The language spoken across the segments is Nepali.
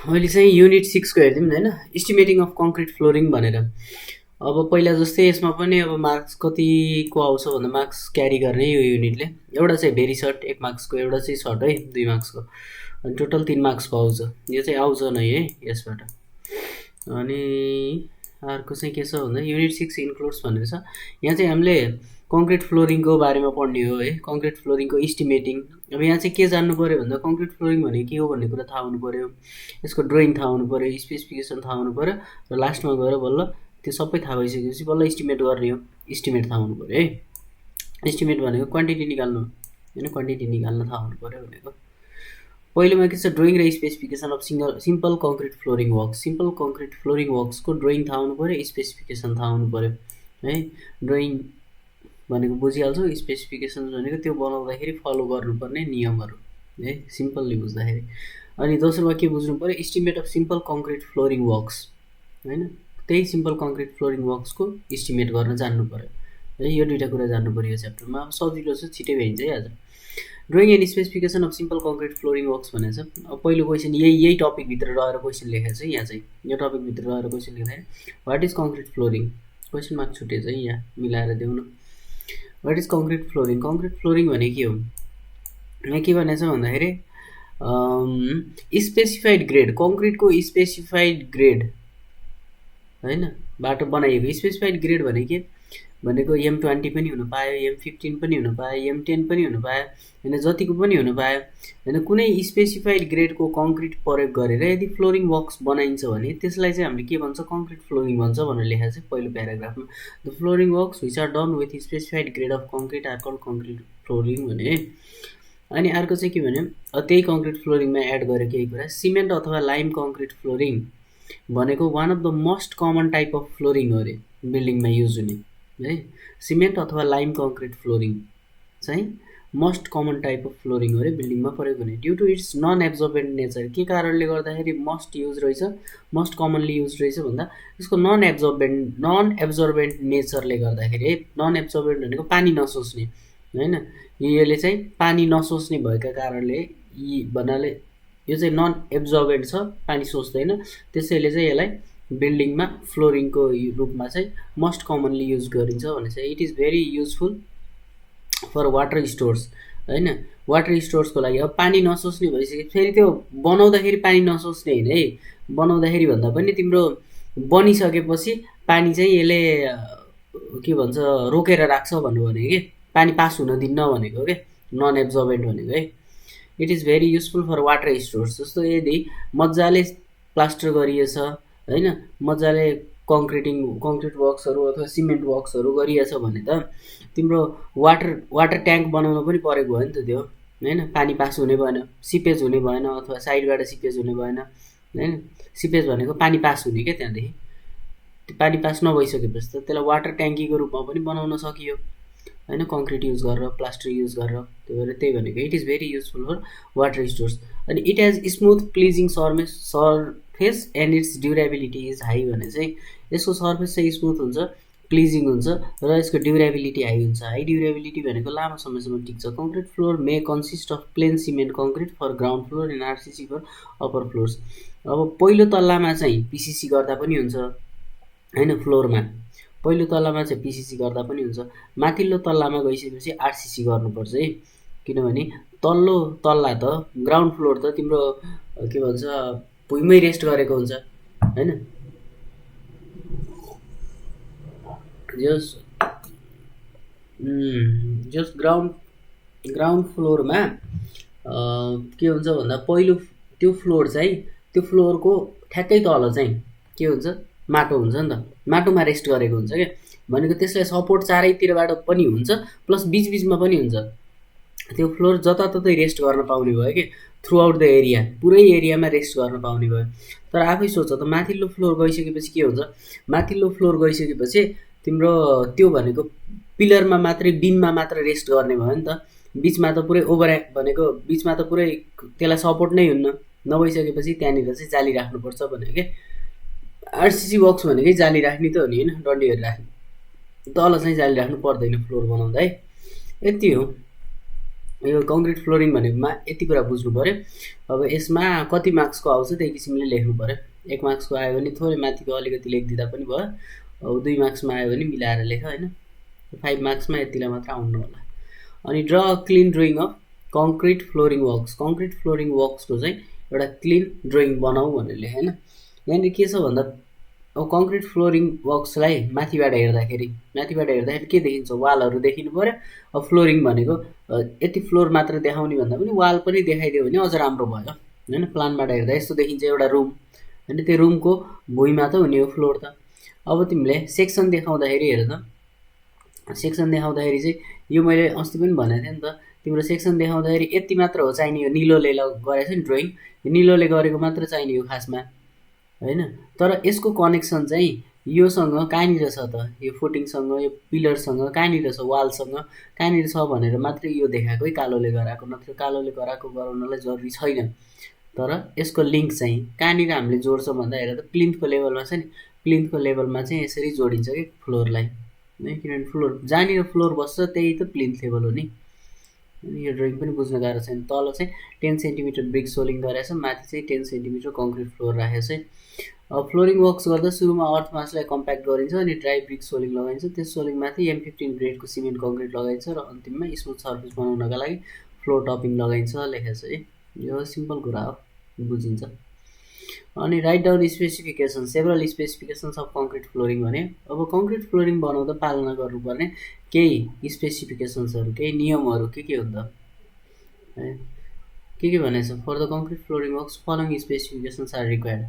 अहिले चाहिँ युनिट 6 को हेरिदिउँ न होइन, इस्टिमेटिङ अफ कङ्क्रिट फ्लोरिङ भनेर। अब पहिला जस्तै यसमा पनि अब मार्क्स कतिको आउँछ भन्दा मार्क्स क्यारी गर्ने यो युनिटले। एउटा चाहिँ भेरी सर्ट 1 मार्क्सको, एउटा चाहिँ सर्ट है 2 मार्क्सको, अनि टोटल 3 मार्क्सको आउँछ। यो चाहिँ आउँछ नै है यसबाट। अनि अर्को चाहिँ के छ भन्दा युनिट 6 इन्क्लुड्स भनेर छ। यहाँ चाहिँ हामीले कङ्क्रिट फ्लोरिङको बारेमा पढ्ने हो है, कङ्क्रिट फ्लोरिङको इस्टिमेटिङ। अब यहाँ चाहिँ के जान्नु पऱ्यो भन्दा कङ्क्रिट फ्लोरिङ भनेको के हो भन्ने कुरा थाहा हुनु पऱ्यो, यसको ड्रइङ थाहा हुनु पऱ्यो, स्पेसिफिकेसन थाहा हुनु पऱ्यो, र लास्टमा गएर बल्ल त्यो सबै थाहा भइसकेपछि बल्ल इस्टिमेट गर्ने हो। इस्टिमेट थाहा हुनु पऱ्यो है। इस्टिमेट भनेको क्वान्टिटी निकाल्नु होइन, क्वान्टिटी निकाल्न थाहा हुनु पऱ्यो भनेको। पहिलोमा के छ, ड्रइङ र specification of simple concrete flooring works. Simple concrete flooring वर्क्सको ड्रइङ थाहा हुनु पऱ्यो, स्पेसिफिकेसन थाहा हुनु पऱ्यो है। ड्रइङ भनेको बुझिहाल्छौँ, स्पेसिफिकेसन भनेको त्यो बनाउँदाखेरि फलो गर्नुपर्ने नियमहरू है, सिम्पल्ली बुझ्दाखेरि। अनि दोस्रोमा के बुझ्नु पऱ्यो, estimate of simple concrete flooring works होइन, त्यही सिम्पल कङ्क्रिट फ्लोरिङ वर्क्सको इस्टिमेट गर्न जान्नु पऱ्यो है। यो दुईवटा कुरा जान्नु पऱ्यो यो च्याप्टरमा। अब सजिलो छ, छिटै भइन्छ है आज। Drawing and specification of simple concrete flooring works भनेको छ। अब पहिलो क्वेसन यही टपिकभित्र रहेर क्वेसन लेखेको छ यहाँ चाहिँ, यो टपिकभित्र रहेर क्वेसन लेख्दाखेरि what is concrete flooring, question mark छुटेछ है, यहाँ मिलाएर देऊ न। What is concrete flooring, concrete flooring भने के हो, यहाँ के भनेको छ भन्दाखेरि स्पेसिफाइड ग्रेड, कङ्क्रिटको स्पेसिफाइड ग्रेड होइन, बाटो बनाइएको स्पेसिफाइड ग्रेड भनेको M20 पनि हुन पायो, M15 पनि हुन पायो, M10 पनि हुन पायो होइन, जतिको पनि हुन पायो होइन। कुनै स्पेसिफाइड ग्रेडको कङ्क्रिट प्रयोग गरेर यदि फ्लोरिङ वर्क्स बनाइन्छ भने त्यसलाई चाहिँ हामीले के भन्छ, कङ्क्रिट फ्लोरिङ भन्छ भनेर लेखेको छ पहिलो प्याराग्राफमा। The flooring works which are done with specified grade of concrete are called concrete flooring भने। अनि अर्को चाहिँ के भने त्यही कङ्क्रिट फ्लोरिङमा एड गरेर केही कुरा, सिमेन्ट अथवा लाइम कङ्क्रिट फ्लोरिङ भनेको one of the most common type of flooring हो अरे बिल्डिङमा युज हुने है। सिमेन्ट अथवा लाइम कङ्क्रिट फ्लोरिङ चाहिँ most common type of flooring हो अरे बिल्डिङमा प्रयोग हुने। Due to its non absorbent nature, के कारणले गर्दाखेरि मोस्ट युज रहेछ, मोस्ट कमनली युज रहेछ भन्दा यसको नन एब्जर्बेन्ट नेचरले गर्दाखेरि है। नन एब्जर्बेन्ट भनेको पानी नसोच्ने होइन, यसले चाहिँ पानी नसोच्ने भएका कारणले यी भन्नाले यो चाहिँ नन एब्जर्बेन्ट छ, पानी सोच्दैन, त्यसैले चाहिँ यसलाई बिल्डिङमा फ्लोरिङको रूपमा चाहिँ मोस्ट कमनली युज गरिन्छ भने चाहिँ it is very useful for water stores होइन, वाटर स्टोर्सको लागि। अब पानी नसोच्ने भइसक्यो, फेरि त्यो बनाउँदाखेरि पानी नसोच्ने होइन है, बनाउँदाखेरि भन्दा पनि तिम्रो बनिसकेपछि पानी चाहिँ यसले के भन्छ रोकेर राख्छ भन्नु भने कि पानी पास हुन दिन्न भनेको के नन एब्जर्बेन्ट भनेको है। It is very useful for water stores. जस्तो यदि मजाले प्लास्टर गरिएछ होइन, मजाले कङ्क्रिट वर्क्सहरू अथवा सिमेन्ट वर्क्सहरू गरिएछ भने त तिम्रो वाटर ट्याङ्क बनाउन पनि परेको भयो नि त त्यो होइन, पानी पास हुने भएन, सिपेज हुने भएन, अथवा साइडबाट सिपेज हुने भएन होइन। सिपेज भनेको पानी पास हुने क्या, त्यहाँदेखि पानी पास नभइसकेपछि त त्यसलाई वाटर ट्याङ्कीको रूपमा पनि बनाउन सकियो होइन, कङ्क्रिट युज गरेर, प्लास्टर युज गरेर। त्यही भएर त्यही भनेको it is very useful for water stores. अनि it has smooth pleasing surface and its durability is high भने चाहिँ यसको सर्फेस चाहिँ स्मुथ हुन्छ, प्लिजिङ हुन्छ र यसको ड्युरेबिलिटी हाई हुन्छ। हाई ड्युरेबिलिटी भनेको लामो समयसम्म टिक्छ। Concrete floor may consist of plain cement concrete for ground floor and RCC for upper floors. अब पहिलो तल्लामा चाहिँ पिसिसी गर्दा पनि हुन्छ होइन, फ्लोरमा पहिलो तल्लामा चाहिँ पिसिसी गर्दा पनि हुन्छ, माथिल्लो तल्लामा गइसकेपछि आरसिसी गर्नुपर्छ है। किनभने तल्लो तल्ला त ग्राउन्ड फ्लोर त तिम्रो के भन्छ भुइँमै रेस्ट गरेको हुन्छ होइन। जस ग्राउन्ड फ्लोरमा के हुन्छ भन्दा पहिलो त्यो फ्लोर चाहिँ त्यो फ्लोरको ठ्याक्कै तल चाहिँ के हुन्छ, माटो हुन्छ नि त, माटोमा रेस्ट गरेको हुन्छ क्या, भनेको त्यसलाई सपोर्ट चारैतिरबाट पनि हुन्छ प्लस बिचबिचमा पनि हुन्छ। त्यो फ्लोर जताततै रेस्ट गर्न पाउने भयो कि थ्रु आउट द एरिया, पुरै एरियामा रेस्ट गर्न पाउने भयो। तर आफै सोच त माथिल्लो फ्लोर गइसकेपछि के हुन्छ, माथिल्लो फ्लोर गइसकेपछि तिम्रो त्यो भनेको पिलरमा मात्रै बिममा मात्र रेस्ट गर्ने भयो नि त, बिचमा त पुरै भनेको बिचमा त पुरै त्यसलाई सपोर्ट नै हुन्न, नभइसकेपछि त्यहाँनिर चाहिँ जाली राख्नुपर्छ भनेको क्या। आरसिसी बक्स भनेकै जाली राख्ने त हो नि होइन, डन्डीहरू राख्ने, तल चाहिँ जाली राख्नु पर्दैन फ्लोर बनाउँदा है। यति हो। यो कङ्क्रिट फ्लोरिङ भनेकोमा यति कुरा बुझ्नु पऱ्यो। अब यसमा कति मार्क्सको आउँछ त्यही किसिमले लेख्नु पऱ्यो। 1 मार्क्सको आयो भने थोरै माथिको अलिकति लेखिदिँदा पनि भयो। अब 2 मार्क्समा आयो भने मिलाएर लेख होइन। 5 मार्क्समा यतिलाई मात्र आउनु होला। अनि draw a clean drawing of concrete flooring works. Concrete flooring वर्क्सको चाहिँ एउटा क्लिन ड्रइङ बनाऊ भनेर लेखेँ होइन। यहाँनिर के छ भन्दा अब कङ्क्रिट फ्लोरिङ वर्क्सलाई माथिबाट हेर्दाखेरि के देखिन्छ, वालहरू देखिनु पऱ्यो। अब फ्लोरिङ भनेको यति फ्लोर मात्र देखाउने भन्दा पनि वाल पनि देखाइदियो भने अझ राम्रो भयो होइन। प्लानबाट हेर्दा यस्तो देखिन्छ एउटा रुम होइन, त्यो रुमको भुइँमा त हुने हो फ्लोर त। अब तिमीले सेक्सन देखाउँदाखेरि हेर त, सेक्सन देखाउँदाखेरि चाहिँ यो मैले अस्ति पनि भनेको थिएँ नि त, तिम्रो सेक्सन देखाउँदाखेरि यति मात्र हो चाहिने। यो निलोले गरेको छ नि ड्रइङ, यो निलोले गरेको मात्र चाहिने हो खासमा होइन। तर यसको कनेक्सन चाहिँ योसँग कहाँनिर छ त, यो फुटिङसँग, यो पिलरसँग कहाँनिर छ, वालसँग कहाँनिर छ भनेर मात्रै यो देखाएको है कालोले गराएको, नत्र कालोले गराएको गराउनलाई जरुरी छैन। तर यसको लिङ्क चाहिँ कहाँनिर हामीले जोड्छौँ भन्दा हेर त, प्लिन्थको लेभलमा छ नि, प्लिन्थको लेभलमा चाहिँ यसरी जोडिन्छ कि फ्लोरलाई, किनभने फ्लोर जहाँनिर फ्लोर बस्छ त्यही त प्लिन्थ लेभल हो नि। यो ड्रइङ पनि बुझ्न गाह्रो छैन। तल चाहिँ 10 सेन्टिमिटर ब्रिक सोलिङ गरेको छ, माथि चाहिँ 10 सेन्टिमिटर कङ्क्रिट फ्लोर राखेको छ। अब फ्लोरिङ वर्क्स गर्दा सुरुमा अर्थ मासलाई कम्प्याक्ट गरिन्छ अनि ड्राई ब्रिक सोलिङ लगाइन्छ। त्यस सोलिङमाथि M15 ग्रेडको सिमेन्ट कङ्क्रिट लगाइन्छ र अन्तिममा स्मुथ सर्फेस बनाउनका लागि फ्लोर टपिङ लगाइन्छ लेखेको छ है। यो सिम्पल कुरा हो, बुझिन्छ। अनि write down specification, several specifications of concrete flooring भने अब कङ्क्रिट फ्लोरिङ बनाउँदा पालना गर्नुपर्ने केही स्पेसिफिकेसन्सहरू, केही नियमहरू के हुन्छ है, के भनेको छ। For the concrete flooring works following specifications are required.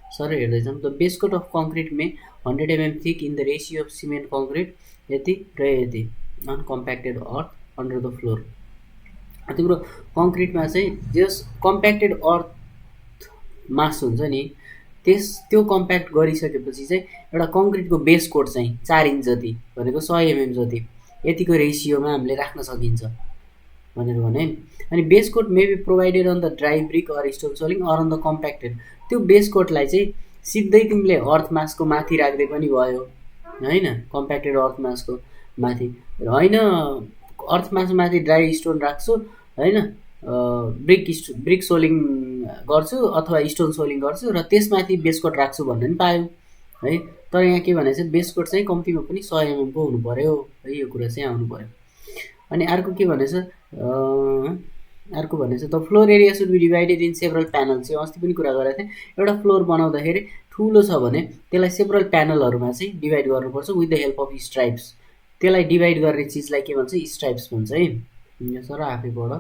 Sir हेर्दैछौँ the base coat of concrete may 100 mm thick in the ratio of cement concrete यति र यति uncompacted earth under the floor. तिम्रो कङ्क्रिटमा चाहिँ जस कम्प्याक्टेड अर्थ मास हुन्छ नि, त्यो कम्प्याक्ट गरिसकेपछि चाहिँ एउटा कङ्क्रिटको बेस कोट चाहिँ 4 इन्च जति भनेको 100 mm जति यतिको रेसियोमा हामीले राख्न सकिन्छ भनेर भने। अनि base coat may be provided on the dry brick or stone soling or on the compacted. त्यो बेस कोटलाई चाहिँ सिधै तिमीले अर्थ मासको माथि राख्दै पनि भयो होइन, कम्प्याक्टेड अर्थ मासको माथि होइन, अर्थ मास माथि ड्राई स्टोन राख्छु होइन, ब्रिक सोलिङ गर्छु अथवा स्टोन सोलिङ गर्छु र त्यसमाथि बेस कोट राख्छु भन्ने पनि पायो है। तर यहाँ के भनेको छ, बेस कोट चाहिँ कम्तीमा पनि 100 mm को हुनु पऱ्यो है, यो कुरा चाहिँ आउनु पऱ्यो। अनि अर्को के भनेछ, the floor area should be divided in several panel. चाहिँ अस्ति पनि कुरा गरेको थिएँ, एउटा फ्लोर बनाउँदाखेरि ठुलो छ भने त्यसलाई सेभरल प्यानलहरूमा चाहिँ डिभाइड गर्नुपर्छ with the help of stripes. त्यसलाई डिभाइड गर्ने चिजलाई के भन्छ, स्ट्राइप्स भन्छ है। यो सर आफै पढ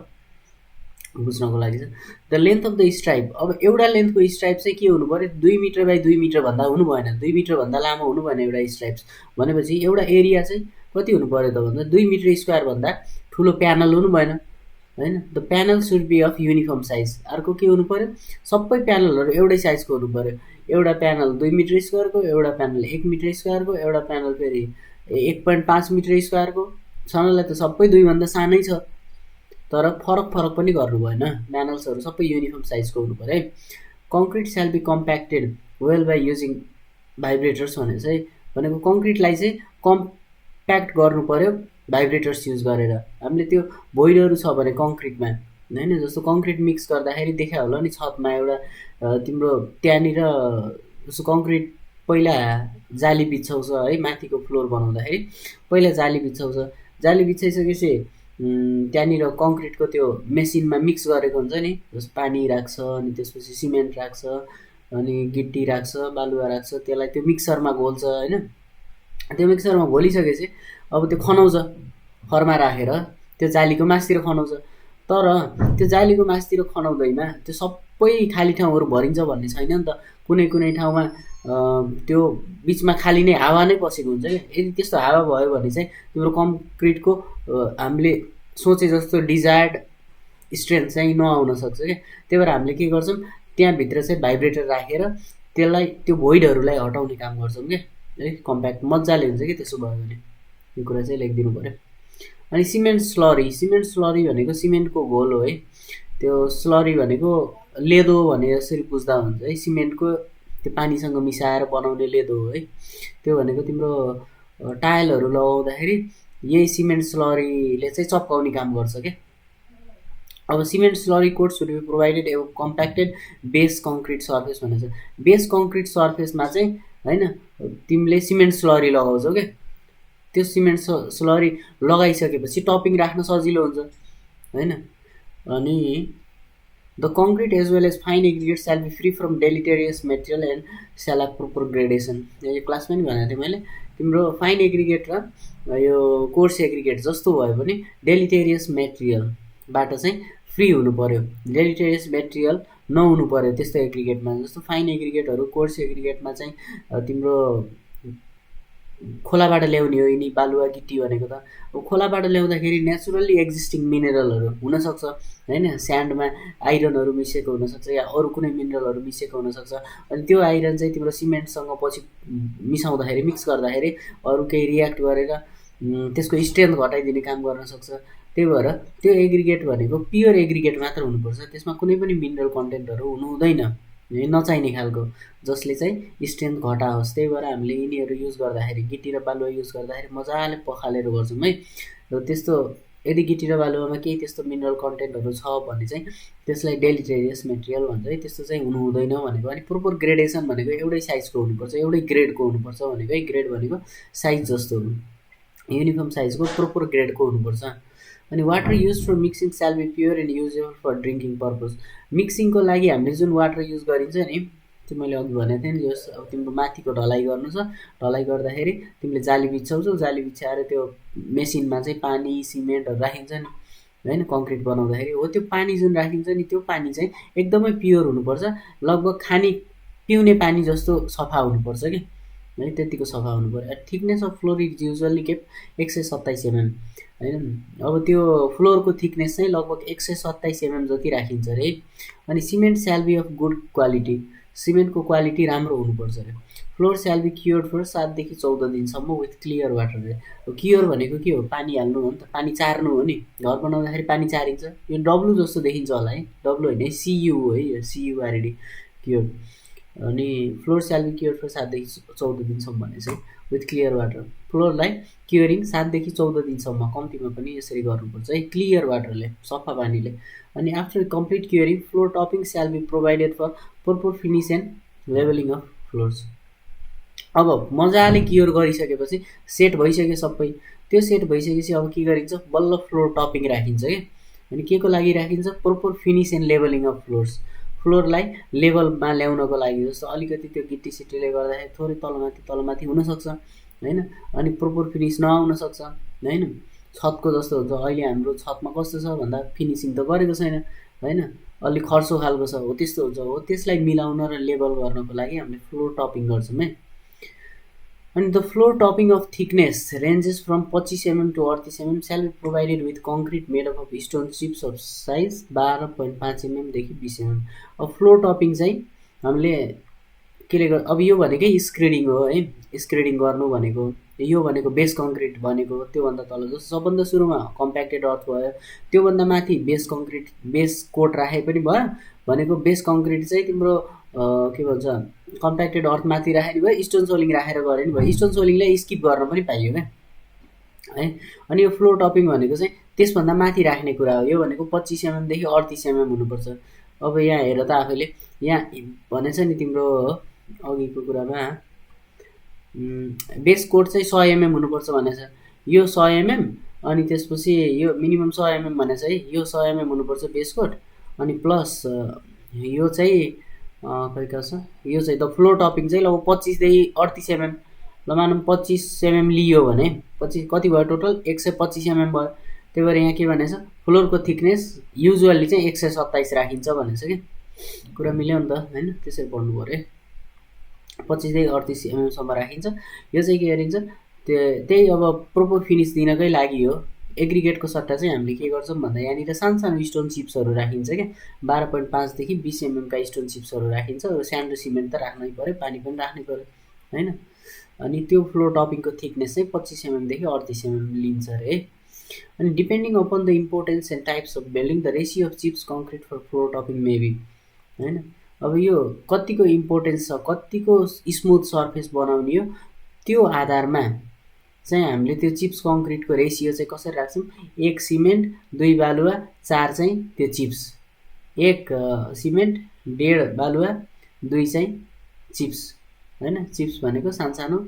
बुझ्नको लागि चाहिँ the length of the stripe. अब एउटा लेन्थको स्ट्राइप चाहिँ के हुनु पऱ्यो, 2 मिटर बाई 2 मिटर भन्दा हुनु भएन, 2 मिटरभन्दा लामो हुनु भएन एउटा स्ट्राइप्स भनेपछि। एउटा एरिया चाहिँ कति हुनु पऱ्यो त भन्दा 2 मिटर स्क्वायर भन्दा ठुलो प्यानल हुनु भएन होइन। The panel should be of uniform size. अर्को के हुनु पऱ्यो, सबै प्यानलहरू एउटै साइजको हुनु पऱ्यो। एउटा प्यानल 2 मिटर स्क्वायरको, एउटा प्यानल 1 मिटर स्क्वायरको, एउटा प्यानल फेरि 1.5 मिटर स्क्वायरको। छनलाई त सबै 2 भन्दा सानै छ, तर फरक पनि गर्नु भएन, प्यानल्सहरू सबै युनिफर्म साइजको हुनु पऱ्यो है। कङ्क्रिट स्याल बी कम्प्याक्टेड वेल बाई युजिङ भाइब्रेटर्स भनेको कङ्क्रिटलाई चाहिँ कम्प्याक्ट गर्नु पऱ्यो भाइब्रेटर्स युज गरेर। हामीले त्यो भोइडहरू छ भने कङ्क्रिटमा होइन, जस्तो कङ्क्रिट मिक्स गर्दाखेरि देखा होला नि छतमा एउटा तिम्रो त्यहाँनिर जस्तो कङ्क्रिट पहिला जाली बिछाउँछ है, माथिको फ्लोर बनाउँदाखेरि पहिला जाली बिछाउँछ, जाली बिछाइसकेपछि त्यहाँनिर कङ्क्रिटको त्यो मेसिनमा मिक्स गरेको हुन्छ नि, जस्तो पानी राख्छ अनि त्यसपछि सिमेन्ट राख्छ अनि गिट्टी राख्छ, बालुवा राख्छ, त्यसलाई त्यो मिक्सरमा घोल्छ होइन। त्यो मिक्सरमा घोलिसकेपछि अब त्यो खनाउँछ, खरमा राखेर त्यो जालीको मासतिर खनाउँछ। तर त्यो जालीको मासतिर खनाउँदैमा त्यो सबै खाली ठाउँहरू भरिन्छ भन्ने छैन नि त। कुनै ठाउँमा त्यो बिचमा खाली नै हावा नै पसेको हुन्छ क्या। यदि त्यस्तो हावा भयो भने चाहिँ तिम्रो कङ्क्रिटको हामीले सोचे जस्तो डिजायर्ड स्ट्रेन्थ चाहिँ नआउन सक्छ क्या। त्यही भएर हामीले के गर्छौँ, त्यहाँभित्र चाहिँ भाइब्रेटर राखेर त्यसलाई त्यो भोइडहरूलाई हटाउने काम गर्छौँ क्या है। कम्प्याक्ट मजाले हुन्छ कि त्यसो भयो भने, यो कुरा चाहिँ लेखिदिनु पऱ्यो। अनि सिमेन्ट स्लरी भनेको सिमेन्टको घोल हो है। त्यो स्लरी भनेको लेदो भने यसरी बुझ्दा हुन्छ है, सिमेन्टको त्यो पानीसँग मिसाएर बनाउने लेदो हो है। त्यो भनेको तिम्रो टाइलहरू लगाउँदाखेरि यही सिमेन्ट स्लरीले चाहिँ चप्काउने काम गर्छ क्या अब cement slurry coat should be provided a compacted base concrete surface भनेको छ। बेस कङ्क्रिट सर्फेसमा चाहिँ होइन तिमीले सिमेन्ट स्लरी लगाउँछौ क्या, त्यो सिमेन्ट स्लरी लगाइसकेपछि टपिङ राख्न सजिलो हुन्छ होइन। अनि the concrete as well as fine aggregate shall be free from deleterious material and shall of proper gradation. यो क्लासमा पनि भनेको थिएँ मैले, तिम्रो फाइन एग्रिगेट र यो कोर्स एग्रिगेट जस्तो भयो भने डेलिटेरियस मेटेरियलबाट चाहिँ फ्री हुनु पऱ्यो, डेलिटेरियस मेटेरियल नहुनु पऱ्यो त्यस्तो एग्रिगेटमा। जस्तो फाइन एग्रिगेटहरू कोर्स एग्रिगेटमा चाहिँ तिम्रो खोलाबाट ल्याउने हो यिनी बालुवा गिटी भनेको त। अब खोलाबाट ल्याउँदाखेरि नेचुरल्ली एक्जिस्टिङ मिनरलहरू हुनसक्छ होइन, स्यान्डमा आइरनहरू मिसिएको हुनसक्छ या अरू कुनै मिनरलहरू मिसिएको हुनसक्छ। अनि त्यो आइरन चाहिँ तिम्रो सिमेन्टसँग पछि मिसाउँदाखेरि मिक्स गर्दाखेरि अरू केही रियाक्ट गरेर त्यसको स्ट्रेन्थ घटाइदिने काम गर्न सक्छ। त्यही भएर त्यो एग्रिगेट भनेको प्योर एग्रिगेट मात्र हुनुपर्छ, त्यसमा कुनै पनि मिनरल कन्टेन्टहरू हुनु हुँदैन नचाहिने खालको जसले चाहिँ स्ट्रेन्थ घटाओस्। त्यही भएर हामीले यिनीहरू युज गर्दाखेरि गिटी र बालुवा युज गर्दाखेरि मजाले पखालेर गर्छौँ है। र त्यस्तो यदि गिटी र बालुवामा केही त्यस्तो मिनरल कन्टेन्टहरू छ भने चाहिँ त्यसलाई डेलिटेरियस मेटेरियल भन्छ है, त्यस्तो चाहिँ हुनु हुँदैन भनेको। अनि प्रोपर ग्रेडेसन भनेको एउटै साइजको हुनुपर्छ, एउटै ग्रेडको हुनुपर्छ भनेको है। ग्रेड भनेको साइज जस्तो युनिफर्म साइजको प्रोपर ग्रेडको हुनुपर्छ। अनि water use for mixing shall be pure and usable for drinking purpose. मिक्सिङको लागि हामीले जुन वाटर युज गरिन्छ नि, त्यो मैले अघि भनेको थिएँ नि, जस अब तिम्रो माथिको ढलाइ गर्नु छ, ढलाइ गर्दाखेरि तिमीले जाली बिछ्याउँछौ, जाली बिछ्याएर त्यो मेसिनमा चाहिँ पानी सिमेन्टहरू राखिन्छ नि होइन कङ्क्रिट बनाउँदाखेरि, हो त्यो पानी जुन राखिन्छ नि त्यो पानी चाहिँ एकदमै प्योर हुनुपर्छ, लगभग खाने पिउने पानी जस्तो सफा हुनुपर्छ कि है, त्यतिको सफा हुनु पऱ्यो। Thickness of floor is usually kept 127 mm होइन। अब त्यो फ्लोरको थिकनेस चाहिँ लगभग 127 mm जति राखिन्छ अरे। अनि cement shall be of good quality, सिमेन्टको क्वालिटी राम्रो हुनुपर्छ अरे। Floor shall be cured for 7 देखि 14 दिनसम्म विथ क्लियर वाटर अरे। क्योर भनेको के हो, पानी हाल्नु हो नि त, पानी चार्नु हो नि। घर बनाउँदाखेरि पानी चारिन्छ, यो डब्लु जस्तो देखिन्छ होला है, डब्लु होइन सियु हो है, यो CURD क्योर्ड। अनि floor shall be cure for 7 देखि 14 दिनसम्म भने चाहिँ विथ क्लियर वाटर। फ्लोरलाई क्योरिङ 7 देखि 14 दिनसम्म कम्तीमा पनि यसरी गर्नुपर्छ है, क्लियर वाटरले, सफा पानीले। अनि after complete curing floor topping shall be provided for proper finish and levelling of floors. अब मजाले क्योर गरिसकेपछि सेट भइसक्यो सबै, त्यो सेट भइसकेपछि अब के गरिन्छ, बल्ल फ्लोर टपिङ राखिन्छ कि। अनि के को लागि राखिन्छ, proper finish and levelling of floors. फ्लोरलाई लेभलमा ल्याउनको लागि, जस्तो अलिकति त्यो गिटी सिटीले गर्दाखेरि थोरै तलमाथि हुनसक्छ होइन। अनि प्रोपर फिनिस नआउन सक्छ होइन, छतको जस्तो हुन्छ। अहिले हाम्रो छतमा कस्तो छ भन्दा फिनिसिङ त गरेको छैन होइन, अलिक खर्सो खालको छ, हो त्यस्तो हुन्छ। हो त्यसलाई मिलाउन र लेभल गर्नको लागि हामीले फ्लोर टपिङ गर्छौँ है। अनि the floor topping of thickness ranges from 25 mm to 38 mm shall be provided with concrete made of stone chips of size 12.5 mm देखि 20 mm। अब फ्लोर टपिङ चाहिँ हामीले केले गर्, अब यो भनेकै स्क्रेडिङ हो है, स्क्रेडिङ गर्नु भनेको यो भनेको बेस कङ्क्रिट भनेको त्योभन्दा तल। जस्तो सबभन्दा सुरुमा कम्प्याक्टेड अर्थ भयो, त्योभन्दा माथि बेस कङ्क्रिट बेस कोट राखे पनि भयो भनेको। बेस कङ्क्रिट चाहिँ तिम्रो के भन्छ कम्प्याक्टेड अर्थ माथि राखेर भयो, स्टोन सोलिङ राखेर गरे नि भयो, स्टोन सोलिङलाई स्किप गर्न पनि पाइयो क्या है। अनि यो फ्लोर टपिङ भनेको चाहिँ त्यसभन्दा माथि राख्ने कुरा हो, यो भनेको 25 mm देखि 38 mm हुनुपर्छ। अब यहाँ हेर त आफैले, यहाँ भनेछ नि तिम्रो अघिको कुरामा बेस कोट चाहिँ 100 mm हुनुपर्छ भनेछ, यो 100 mm। अनि त्यसपछि यो मिनिमम 100 mm भनेछ है, यो 100 mm हुनुपर्छ बेस कोट। अनि प्लस यो चाहिँ खै कहाँ छ, यो चाहिँ द फ्लोर टपिङ चाहिँ लगभग 25 देखि 38 mm, ल मानौँ 25 mm लियो भने 25 कति भयो टोटल 125 mm भयो। त्यही भएर यहाँ के भनेछ, फ्लोरको थिकनेस युजुअली चाहिँ 127 राखिन्छ भनेछ कि। कुरा मिल्यो नि त होइन, त्यसरी पढ्नु पऱ्यो। 25 देखि 38 mm सम्म राखिन्छ। यो चाहिँ के गरिन्छ, त्यही अब प्रोपर फिनिस दिनकै लागि हो। एग्रिगेटको सट्टा चाहिँ हामीले के गर्छौँ भन्दा यहाँनिर सानो सानो स्टोन चिप्सहरू राखिन्छ क्या, 12.5 देखि 20 mm का स्टोन चिप्सहरू राखिन्छ। स्यान्ड र सिमेन्ट त राख्नै पऱ्यो, पानी पनि राख्नै पऱ्यो होइन। अनि त्यो फ्लोर टपिङको थिकनेस चाहिँ 25 mm देखि 38 mm लिन्छ अरे है। अनि depending upon the importance and types of building the ratio of chips concrete for floor topping maybe होइन। अब यो कतिको इम्पोर्टेन्स छ, कतिको स्मुथ सर्फेस बनाउने हो, त्यो आधारमा चाहिँ हामीले त्यो चिप्स कङ्क्रिटको रेसियो चाहिँ कसरी राख्छौँ, 1 सिमेन्ट 2 बालुवा 4 चाहिँ त्यो चिप्स, 1 सिमेन्ट 1.5 बालुवा 2 चाहिँ चिप्स होइन। चिप्स भनेको सानो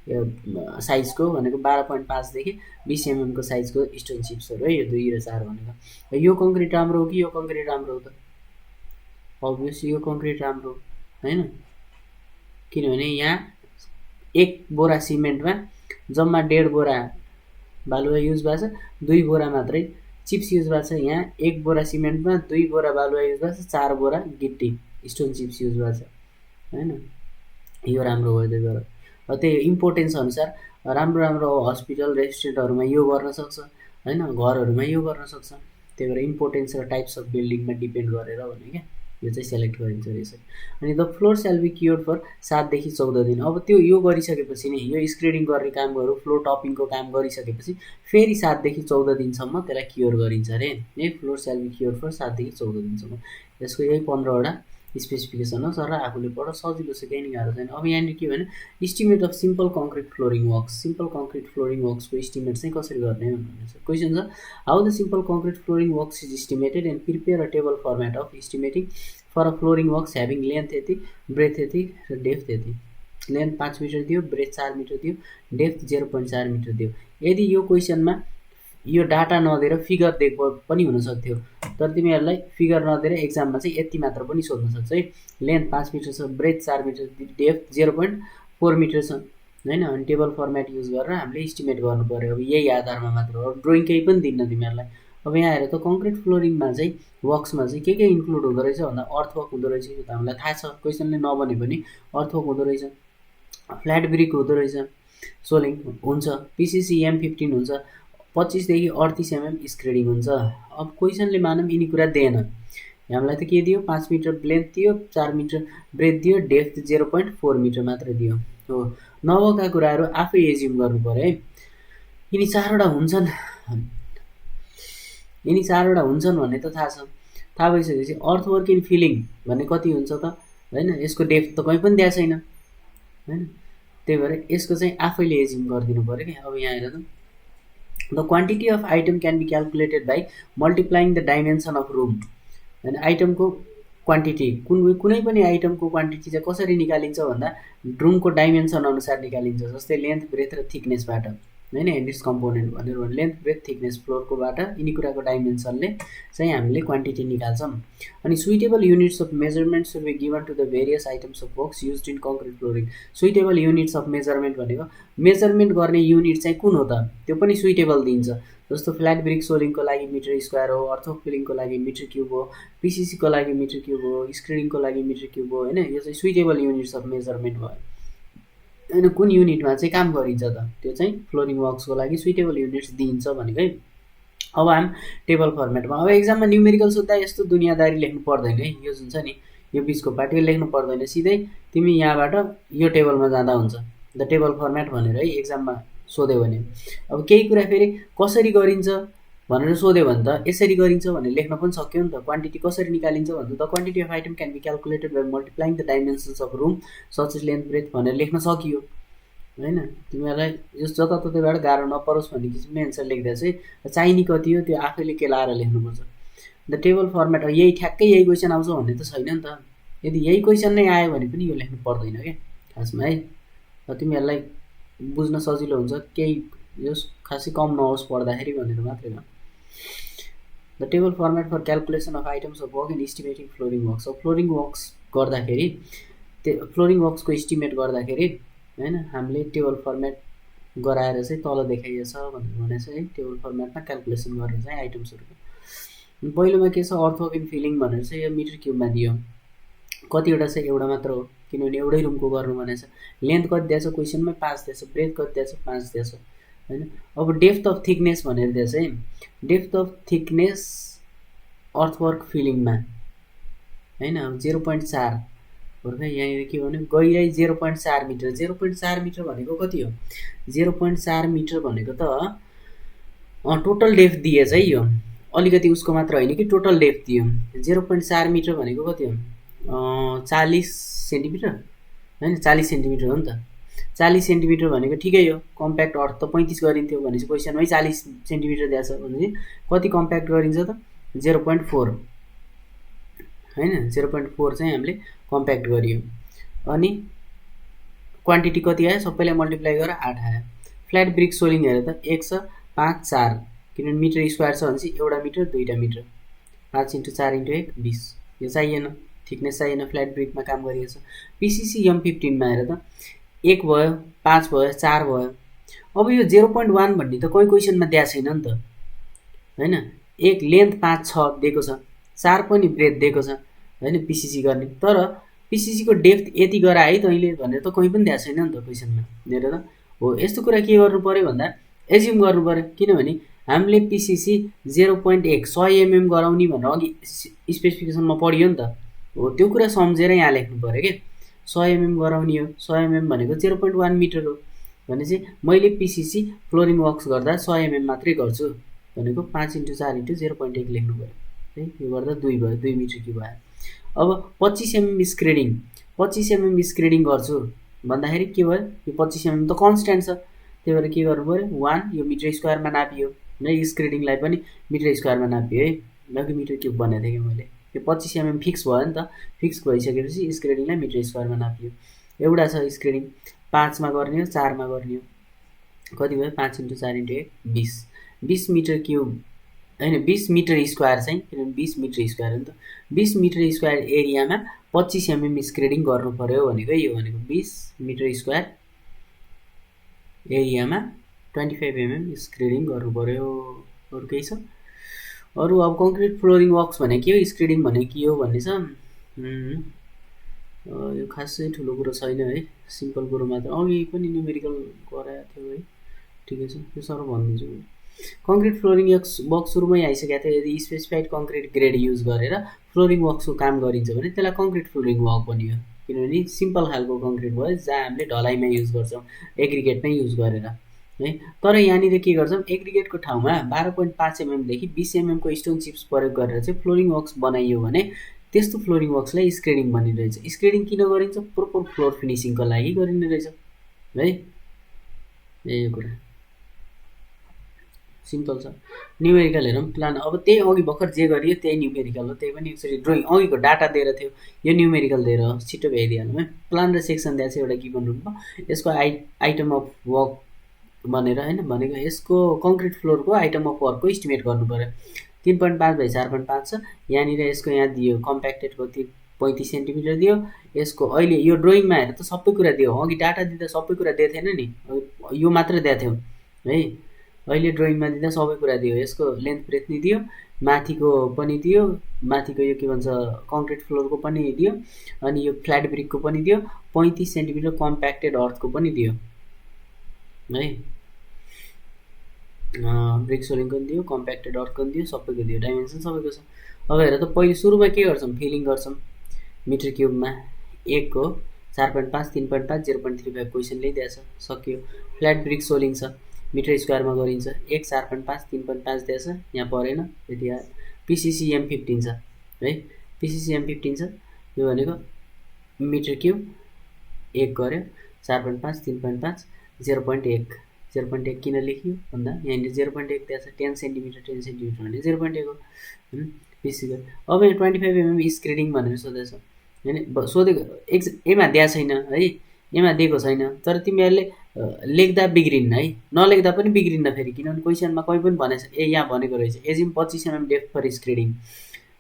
साइजको भनेको 12.5 देखि 20 mm को साइजको स्टोन चिप्सहरू है, यो 2 र 4 भनेको। यो कङ्क्रिट राम्रो हो कि यो कङ्क्रिट राम्रो हो त? अभियसली यो कङ्क्रिट राम्रो होइन, किनभने यहाँ 1 बोरा सिमेन्टमा जम्मा 1.5 बोरा बालुवा युज भएको छ, 2 बोरा मात्रै चिप्स युज भएको छ। यहाँ 1 बोरा सिमेन्टमा 2 बोरा बालुवा युज भएको छ, 4 बोरा गिट्टी स्टोन चिप्स युज भएको छ होइन। यो राम्रो भयो। त्यही भएर त्यही इम्पोर्टेन्स अनुसार राम्रो हस्पिटल रेस्टुरेन्टहरूमा यो गर्न सक्छ होइन, घरहरूमा यो गर्न सक्छ। त्यही भएर इम्पोर्टेन्स र टाइप्स अफ बिल्डिङमा डिपेन्ड गरेर भने क्या यो चाहिँ सेलेक्ट गरिन्छ रहेछ। अनि the floor shall be cured for 7 देखि 14 दिन। अब त्यो यो गरिसकेपछि नि यो स्क्रेडिङ गर्ने कामहरू फ्लोर टपिङको काम गरिसकेपछि फेरि 7 देखि 14 दिनसम्म त्यसलाई क्योर गरिन्छ अरे। है floor shall be cured for 7 देखि 14 दिनसम्म। यसको यही 15वटा स्पेसिफिकेसन हो सर, आफूले पढ सजिलो छ, केही नि गाह्रो छैन। अब यहाँनिर के भने estimate of simple concrete flooring works, simple concrete flooring वर्क्सको इस्टिमेट चाहिँ कसरी गर्ने भन्ने छ क्वेसन छ। How the simple concrete flooring works is estimated and prepare a table format of estimating for a flooring works having length यति, ब्रेथ यति र डेप्थ यति। लेन्थ 5 मिटर दियो, ब्रेथ 4 मिटर दियो, डेप्थ 0.4 मिटर दियो। यदि यो क्वेसनमा यो डाटा नदिएर फिगर देख पनि हुनसक्थ्यो, तर तिमीहरूलाई फिगर नदिएर एक्जाममा चाहिँ यति मात्र पनि सोध्न सक्छ है। लेन्थ 5 मिटर छ, ब्रेथ 4 मिटर, डेप्थ 0.4 मिटर छ होइन। अनि टेबल फर्मेट युज गरेर हामीले इस्टिमेट गर्नु पऱ्यो। अब यही आधारमा मात्र हो, ड्रइङ केही पनि दिन्न तिमीहरूलाई। अब यहाँ हेर त कङ्क्रिट फ्लोरिङमा चाहिँ वर्क्समा चाहिँ के इन्क्लुड हुँदो रहेछ भन्दा अर्थवर्क हुँदो रहेछ, यो त हामीलाई थाहा छ, क्वेसनले नबने पनि अर्थवर्क हुँदो रहेछ, फ्ल्याट ब्रिक हुँदो रहेछ, सोलिङ हुन्छ, पिसिसी M15 हुन्छ, 25 देखि 38 mm स्क्रेडिङ हुन्छ। अब क्वेसनले मानौँ यिनी कुरा दिएन, हामीलाई त के दियो, 5 मिटर लेन्थ दियो, 4 मिटर ब्रेथ दियो, डेप्थ 0.4 मिटर मात्र दियो हो। नभएका कुराहरू आफै एज्युम गर्नु पऱ्यो है। यिनी चारवटा हुन्छन् भन्ने त थाहा छ। थाहा भइसकेपछि अर्थवर्क इन फिलिङ भन्ने कति हुन्छ त होइन, यसको डेप्थ त कहीँ पनि दिएको छैन होइन। त्यही भएर यसको चाहिँ आफैले एज्युम गरिदिनु पऱ्यो कि। अब यहाँ हेर त, the quantity of item can be calculated by multiplying the dimension of room. होइन आइटमको क्वान्टिटी कुनै पनि आइटमको क्वान्टिटी चाहिँ कसरी निकालिन्छ भन्दा रुमको डाइमेन्सन अनुसार निकालिन्छ। जस्तै लेन्थ ब्रेथ र थिकनेसबाट होइन, एन्ड इट्स कम्पोनेन्ट भनेर भने लेन्थ ब्रेथ थिकनेस फ्लोरकोबाट यिनी कुराको डाइमेन्सनले चाहिँ हामीले क्वान्टिटी निकाल्छौँ। अनि suitable units of measurement should be given to the various items of works used in concrete flooring. Suitable units of measurement भनेको मेजरमेन्ट गर्ने युनिट चाहिँ कुन हो त, त्यो पनि सुइटेबल दिन्छ। जस्तो फ्ल्याट ब्रिक सोलिङको लागि मिटर स्क्वायर हो, अर्थवर्क फिलिङको लागि मिटर क्युब हो, पिसिसीको लागि मिटर क्युब हो, स्क्रिडिङको लागि मिटर क्युब हो होइन। यो चाहिँ सुइटेबल युनिट्स अफ मेजरमेन्ट भयो होइन। कुन युनिटमा चाहिँ काम गरिन्छ त, त्यो चाहिँ फ्लोरिङ वर्क्सको लागि सुइटेबल युनिट्स दिइन्छ भनेको है। अब हामी टेबल फर्मेटमा, अब एक्जाममा न्युमेरिकल सोद्धा यस्तो दुनियाँदारी लेख्नु पर्दैन है। यो जुन छ नि यो बिचको पार्ट यो लेख्नु पर्दैन, सिधै तिमी यहाँबाट यो टेबलमा जाँदा हुन्छ, द टेबल फर्मेट भनेर है एक्जाममा सोध्यो भने। अब केही कुरा फेरि कसरी गरिन्छ भनेर सोध्यो भने त यसरी गरिन्छ भनेर लेख्न पनि सक्यो नि त। क्वान्टिटी कसरी निकालिन्छ भन्दा the quantity of item can be calculated by multiplying the dimensions of room such as length breadth भनेर लेख्न सकियो होइन। तिमीहरूलाई यस जताततैबाट गाह्रो नपरोस् भन्ने किसिमले एन्सर लेख्दा चाहिँ चाहिने कति हो त्यो आफैले केलाएर लेख्नुपर्छ। द टेबल फर्मेट यही ठ्याक्कै यही क्वेसन आउँछ भन्ने त छैन नि त। यदि यही क्वेसन नै आयो भने पनि यो लेख्नु पर्दैन क्या खासमा है। तिमीहरूलाई बुझ्न सजिलो हुन्छ, केही यो खासै कम नहोस् पढ्दाखेरि भनेर मात्रै हो। The table format for calculation of items of work in estimating flooring works. अब फ्लोरिङ वर्क्स गर्दाखेरि त्यो फ्लोरिङ वर्क्सको इस्टिमेट गर्दाखेरि होइन हामीले टेबल फर्मेट गराएर चाहिँ तल देखाइएछ भनेर भनेको छ है। टेबल फर्मेटमा क्यालकुलेसन गरेर चाहिँ आइटम्सहरूको पहिलोमा के छ, अर्थवर्क इन फिलिङ भनेर चाहिँ यो मिटर क्युबमा दियो। कतिवटा चाहिँ एउटा मात्र हो किनभने एउटै रुमको गर्नु भनेको छ। लेन्थ कति दिएछ क्वेसनमै 5 दिएछ, ब्रेथ कति दिएछ 5 दिएछ होइन। अब डेप्थ अफ थिकनेस भनेर दिएछ है। डेप्थ अफ थिकनेस अर्थवर्क फिलिङमा होइन 0.4 भर्खर यहाँनिर के भन्यो, गहिराइ 0.4 मिटर। 0.4 मिटर भनेको कति हो, 0.4 मिटर भनेको त टोटल डेप्थ दिएछ है। यो अलिकति उसको मात्र होइन कि टोटल डेप्थ दियो। 0.4 मिटर भनेको कति हो, 40 सेन्टिमिटर होइन, 40 सेन्टिमिटर हो नि त। 40 सेन्टिमिटर भनेको ठिकै हो, कम्प्याक्ट अर्थ त 35 गरिन्थ्यो भनेपछि क्वेसनमै 40 सेन्टिमिटर दिएको छ भनेपछि कति कम्प्याक्ट गरिन्छ त 0.4 हैन, 0.4 चाहिँ हामीले कम्प्याक्ट गरियो। अनि क्वान्टिटी कति आयो सबैलाई मल्टिप्लाई गरेर 8 आयो। फ्ल्याट ब्रिक सोलिङ हेर त 1 छ 5 4 किनभने मिटर स्क्वायर छ भनेपछि एउटा मिटर दुईटा मिटर 5 × 4 × 1 20 यो चाहिएन, थिकनेस चाहिएन, फ्ल्याट ब्रिकमा काम गरिएको छ। पिसिसी M15 मा हेर त 1 भयो 5 भयो 4 भयो। अब यो 0.1 भन्ने त कोही क्वेसनमा दिएको छैन नि त हैन, एक लेन्थ 5 छ दिएको छ, 4 पनि ब्रेथ दिएको छ हैन पिसिसी गर्ने, तर पिसिसी को डेप्थ यति गरा है तैँले भनेर त कहीँ पनि दिएको छैन नि त क्वेसनमा हेर त। हो यस्तो कुरा के गर्नु पर्यो भन्दा एज्युम गर्नु पर्यो, किनभने हामीले पिसिसी 0.1 100 mm गराउने भनेर अघि स्पेसिफिकेसनमा पढियो नि त। हो त्यो कुरा सम्झेर यहाँ लेख्नु पर्यो के 100 mm गराउने हो, 100 mm भनेको 0.1 मिटर हो भनेपछि मैले पिसिसी फ्लोरिङ वर्क्स गर्दा 100 mm मात्रै गर्छु भनेको 5 × 4 × 0.1 लेख्नु पर्यो है, यो गर्दा 2 भयो, 2 मिटर क्युब आयो। अब 25 mm स्क्रेडिङ 25 mm स्क्रेडिङ गर्छु भन्दाखेरि के भयो, यो 25 mm त कन्स्ट्यान्ट छ, त्यही भएर के गर्नु पर्यो 1 यो मिटर स्क्वायरमा नापियो है, स्क्रेडिङलाई पनि मिटर स्क्वायरमा नापियो है, अघि मिटर क्युब बनाएको थिएँ मैले, यो 25 mm फिक्स भयो नि त, फिक्स भइसकेपछि स्क्रेडिङलाई मिटर स्क्वायरमा नापियो। एउटा छ स्क्रेडिङ 5 मा गर्ने हो 4 मा गर्ने हो, कति भयो 5 × 4 × 1 20 20 मिटर क्युब हैन 20 मिटर स्क्वायर चाहिँ, किनभने 20 मिटर स्क्वायर हो नि त, 20 मिटर स्क्वायर एरियामा 25 mm स्क्रेडिङ गर्नु पर्यो भनेको यो भनेको 20 मिटर स्क्वायर एरियामा 25 mm स्क्रेडिङ गर्नु पर्यो। अरु केही छ? अरु अब कङ्क्रिट फ्लोरिङ वर्क्स भने के हो, स्क्रेडिङ भने के हो भन्ने छ। यो खासै ठुलो कुरो छैन है, सिम्पल कुरो मात्र, अघि पनि न्युमेरिकल गराएको थियो है, ठिकै छ यो सर भनिदिन्छु म। कङ्क्रिट फ्लोरिङ वर्क सुरुमै आइसकेको थियो, यदि स्पेसिफाइड कङ्क्रिट ग्रेड युज गरेर फ्लोरिङ वर्क्सको काम गरिन्छ भने त्यसलाई कङ्क्रिट फ्लोरिङ वर्क भनियो, किनभने सिम्पल खालको कङ्क्रिट भयो जहाँ हामीले ढलाइमा युज गर्छौँ एग्रिगेटमै युज गरेर है। तर यहाँनिर के गर्छौँ, एग्रिगेटको ठाउँमा 12.5 mm देखि 20 mm को स्टोन चिप्स प्रयोग गरेर चाहिँ फ्लोरिङ वर्क्स बनाइयो भने त्यस्तो फ्लोरिङ वर्क्सलाई स्क्रेडिङ भनिरहेछ। स्क्रेडिङ किन गरिन्छ, प्रोपर फ्लोर फिनिसिङको लागि गरिने रहेछ है, यही कुरा सिम्पल छ। न्युमेरिकल हेरौँ प्लान, अब त्यही अघि भर्खर जे गरियो त्यही न्युमेरिकल हो, त्यही पनि यसरी ड्रइङ अघिको डाटा दिएर थियो, यो न्युमेरिकल दिएर हो, छिटो भ्याइदिइहालौँ है। प्लान र सेक्सन दिएको छ एउटा गिभन रूपमा, यसको आइटम अफ वर्क भनेर हैन भनेको यसको कङ्क्रिट फ्लोरको आइटम अफ वर्कको इस्टिमेट गर्नु पर्यो। 3.5 × 4.5 छ, यहाँनिर यसको यहाँ दियो कम्प्याक्टेडको 35 सेन्टिमिटर दियो, यसको अहिले यो ड्रइङमा हेर त सबै कुरा दियो, अघि डाटा दिँदा सबै कुरा दिएको थिएन नि, यो मात्र दिएको थियो है, अहिले ड्रइङमा दिँदा सबै कुरा दियो, यसको लेन्थ ब्रेथ नि दियो, माथिको पनि दियो, माथिको यो के भन्छ कङ्क्रिट फ्लोरको पनि दियो, अनि यो फ्ल्याट ब्रिकको पनि दियो, 35 सेन्टिमिटर कम्प्याक्टेड अर्थको पनि दियो है, ब्रिक सोलिङको पनि दियो, कम्प्याक्टेड अर्थको पनि दियो, सबैको दियो, डाइमेन्सन सबैको छ। अब हेर त पहिले सुरुमा के गर्छौँ, फिलिङ गर्छौँ मिटर क्युबमा 1 हो 4.5 3.5 0.35 क्वेसनले दिएछ, सक्यो। फ्ल्याट ब्रिक सोलिङ छ मिटर स्क्वायरमा गरिन्छ, 1 4.5 3.5 दिएछ, यहाँ परेन यति आयो। पिसिसी M15 छ है, पिसिसी M15 छ, यो भनेको मिटर क्युब 1 गर्यो 4.5 3.5 0.1 0.1 किन लेखियो भन्दा यहाँनिर 0.1 दिएछ, 10 सेन्टिमिटर 10 सेन्टिमिटर भने 0.1 हो पिसिसी गरे। अब यहाँ 25 mm स्क्रेडिङ भनेर सोधेछ हैन, सोधेको एमा दिएको छैन है, एमा दिएको छैन, तर तिमीहरूले लेख्दा बिग्रिन्न है, नलेख्दा पनि बिग्रिन्न फेरि, किनभने क्वेसनमा कहीँ पनि भनेछ, यहाँ भनेको रहेछ एजिम 25 mm डेप्थ फर स्क्रेडिङ।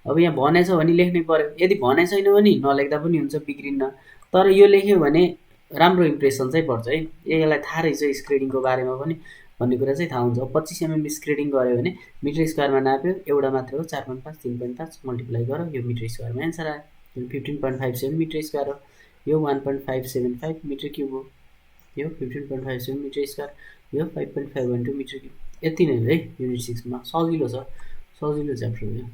अब यहाँ भनेछ भने लेख्नै पर्यो, यदि भने छैन भने नलेख्दा पनि हुन्छ, बिग्रिन्न। तर यो लेख्यो भने राम्रो इम्प्रेसन चाहिँ पर्छ है, यसलाई थाहा रहेछ स्क्रेडिङको बारेमा पनि भन्ने कुरा चाहिँ थाहा हुन्छ। 25 mm स्क्रेडिङ गऱ्यो भने मिटर स्क्वायरमा नाप्यो, एउटा मात्र हो 4.5 3.5 मल्टिप्लाई गर, यो मिटर स्क्वायरमा एन्सर आयो, 15.57 मिटर स्क्वायर हो, यो 1.575 मिटर क्युब हो, यो 15.57 मिटर स्क्वायर, यो 5.512 मिटर क्युब। यति नै हो है युनिट 6 मा, सजिलो छ, सजिलो च्याप्टर हो यो।